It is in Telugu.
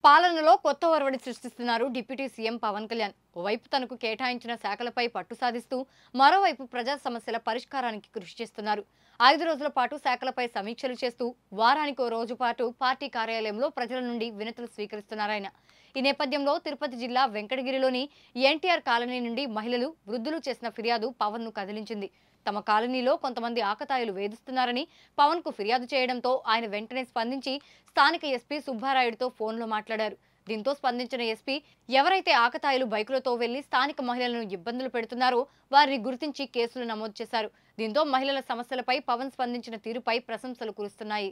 పాలనలో కొత్త ఒరవడి సృష్టిస్తున్నారు డిప్యూటీ సీఎం పవన్ కళ్యాణ్. ఓవైపు తనకు కేటాయించిన శాఖలపై పట్టు సాధిస్తూ మరోవైపు ప్రజా సమస్యల పరిష్కారానికి కృషి చేస్తున్నారు. 5 రోజుల పాటు శాఖలపై సమీక్షలు చేస్తూ వారానికో రోజు పాటు పార్టీ కార్యాలయంలో ప్రజల నుండి వినతులు స్వీకరిస్తున్నారాయన. ఈ నేపథ్యంలో తిరుపతి జిల్లా వెంకటగిరిలోని ఎన్టీఆర్ కాలనీ నుండి మహిళలు, వృద్ధులు చేసిన ఫిర్యాదు పవన్ ను కదిలించింది. తమ కాలనీలో కొంతమంది ఆకతాయిలు వేధిస్తున్నారని పవన్ కు ఫిర్యాదు చేయడంతో ఆయన వెంటనే స్పందించి స్థానిక ఎస్పీ సుబ్బారాయుడుతో ఫోన్లో మాట్లాడారు. దీంతో స్పందించిన ఎస్పీ ఎవరైతే ఆకతాయిలు బైకులతో వెళ్లి స్థానిక మహిళలను ఇబ్బందులు పెడుతున్నారో వారిని గుర్తించి కేసులు నమోదు చేశారు. దీంతో మహిళల సమస్యలపై పవన్ స్పందించిన తీరుపై ప్రశంసలు కురుస్తున్నాయి.